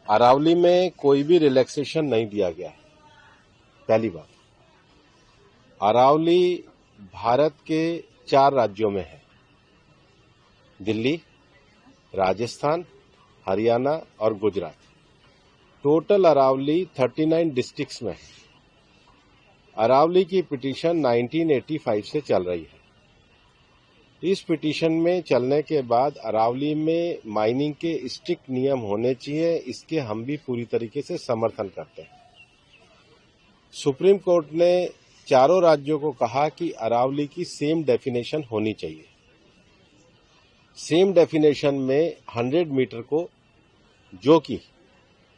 अरावली में कोई भी रिलैक्सेशन नहीं दिया गया है। पहली बात, अरावली भारत के 4 राज्यों में है, दिल्ली, राजस्थान, हरियाणा और गुजरात। टोटल अरावली 39 डिस्ट्रिक्ट्स में है। अरावली की पिटीशन 1985 से चल रही है। इस पिटीशन में चलने के बाद अरावली में माइनिंग के स्ट्रिक्ट नियम होने चाहिए, इसके हम भी पूरी तरीके से समर्थन करते हैं। सुप्रीम कोर्ट ने चारों राज्यों को कहा कि अरावली की सेम डेफिनेशन होनी चाहिए। सेम डेफिनेशन में 100 मीटर को, जो कि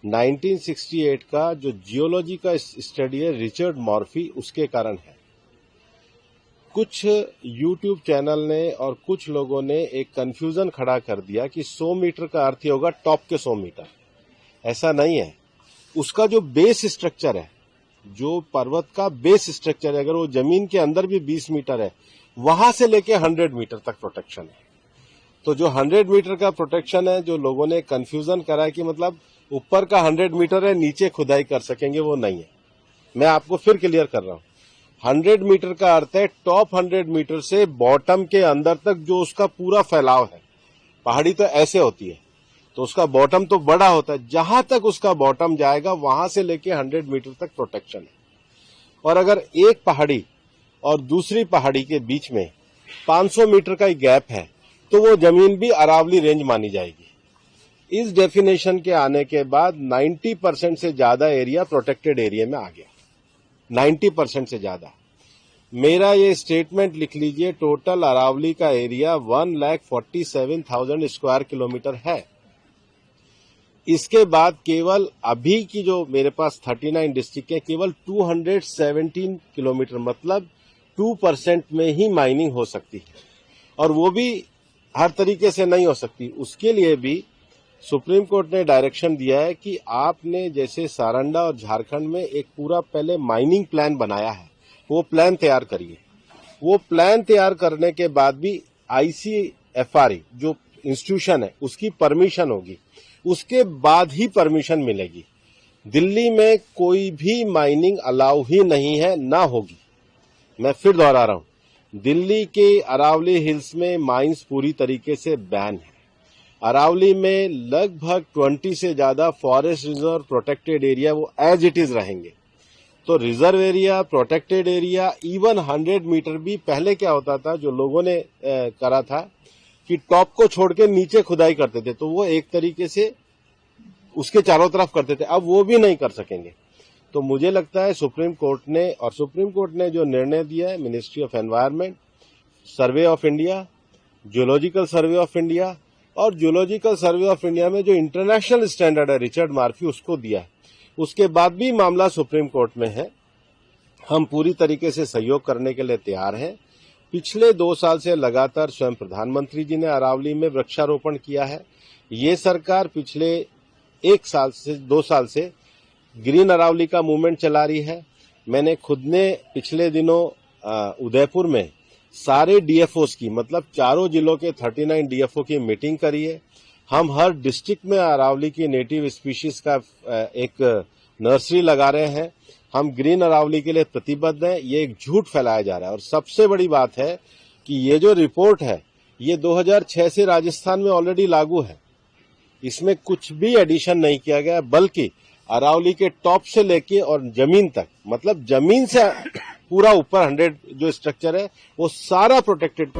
1968 का जो जियोलॉजी का स्टडी है रिचर्ड मॉर्फी, उसके कारण है। कुछ यूट्यूब चैनल ने और कुछ लोगों ने एक कंफ्यूजन खड़ा कर दिया कि 100 मीटर का अर्थ ही होगा टॉप के 100 मीटर। ऐसा नहीं है। उसका जो बेस स्ट्रक्चर है, जो पर्वत का बेस स्ट्रक्चर है, अगर वो जमीन के अंदर भी 20 मीटर है, वहां से लेके 100 मीटर तक प्रोटेक्शन है। तो जो 100 मीटर का प्रोटेक्शन है, जो लोगों ने कंफ्यूजन करा है कि मतलब ऊपर का 100 मीटर है, नीचे खुदाई कर सकेंगे, वो नहीं है। मैं आपको फिर क्लियर कर रहा हूं। 100 मीटर का अर्थ है टॉप 100 मीटर से बॉटम के अंदर तक जो उसका पूरा फैलाव है। पहाड़ी तो ऐसे होती है, तो उसका बॉटम तो बड़ा होता है। जहां तक उसका बॉटम जाएगा वहां से लेके 100 मीटर तक प्रोटेक्शन है। और अगर एक पहाड़ी और दूसरी पहाड़ी के बीच में 500 मीटर का ही गैप है, तो वो जमीन भी अरावली रेंज मानी जाएगी। इस डेफिनेशन के आने के बाद 90% से ज्यादा एरिया प्रोटेक्टेड एरिया में आ गया। 90% से ज्यादा। मेरा ये स्टेटमेंट लिख लीजिए, टोटल अरावली का एरिया 1,47,000 स्क्वायर किलोमीटर है। इसके बाद केवल अभी की जो मेरे पास 39 डिस्ट्रिक्ट है, केवल 217 किलोमीटर, मतलब 2% में ही माइनिंग हो सकती है। और वो भी हर तरीके से नहीं हो सकती। उसके लिए भी सुप्रीम कोर्ट ने डायरेक्शन दिया है कि आपने जैसे सारंडा और झारखंड में एक पूरा पहले माइनिंग प्लान बनाया है, वो प्लान तैयार करिए। वो प्लान तैयार करने के बाद भी ICFRE जो इंस्टीट्यूशन है उसकी परमिशन होगी, उसके बाद ही परमिशन मिलेगी। दिल्ली में कोई भी माइनिंग अलाउ ही नहीं है, ना होगी। मैं फिर दोहरा रहा हूं, दिल्ली के अरावली हिल्स में माइंस पूरी तरीके से बैन है। अरावली में लगभग 20 से ज्यादा फॉरेस्ट रिजर्व प्रोटेक्टेड एरिया वो एज इट इज रहेंगे। तो reserve area, protected area, even 100 metre भी पहले क्या होता था, जो लोगों ने करा था कि टॉप को छोड़ के नीचे खुदाई करते थे, तो वो एक तरीके से उसके चारों तरफ करते थे। अब वो भी नहीं कर सकेंगे। तो मुझे लगता है सुप्रीम कोर्ट ने जो निर्णय दिया है, ministry of environment, survey of India, geological survey of India, और जियोलॉजिकल सर्वे ऑफ इंडिया में जो इंटरनेशनल स्टैंडर्ड है रिचर्ड मॉर्फी, उसको दिया है। उसके बाद भी मामला सुप्रीम कोर्ट में है। हम पूरी तरीके से सहयोग करने के लिए तैयार हैं। पिछले 2 साल से लगातार स्वयं प्रधानमंत्री जी ने अरावली में वृक्षारोपण किया है। ये सरकार पिछले 2 साल से ग्रीन अरावली का मूवमेंट चला रही है। मैंने खुद ने पिछले दिनों उदयपुर में सारे DFOs की, मतलब चारों जिलों के 39 DFO की मीटिंग करी है। हम हर डिस्ट्रिक्ट में अरावली की नेटिव स्पीशीज का एक नर्सरी लगा रहे हैं। हम ग्रीन अरावली के लिए प्रतिबद्ध हैं। ये एक झूठ फैलाया जा रहा है। और सबसे बड़ी बात है कि ये जो रिपोर्ट है, ये 2006 से राजस्थान में ऑलरेडी लागू है। इसमें कुछ भी एडिशन नहीं किया गया, बल्कि अरावली के टॉप से लेके और जमीन तक, मतलब जमीन से पूरा ऊपर 100 जो स्ट्रक्चर है वो सारा प्रोटेक्टेड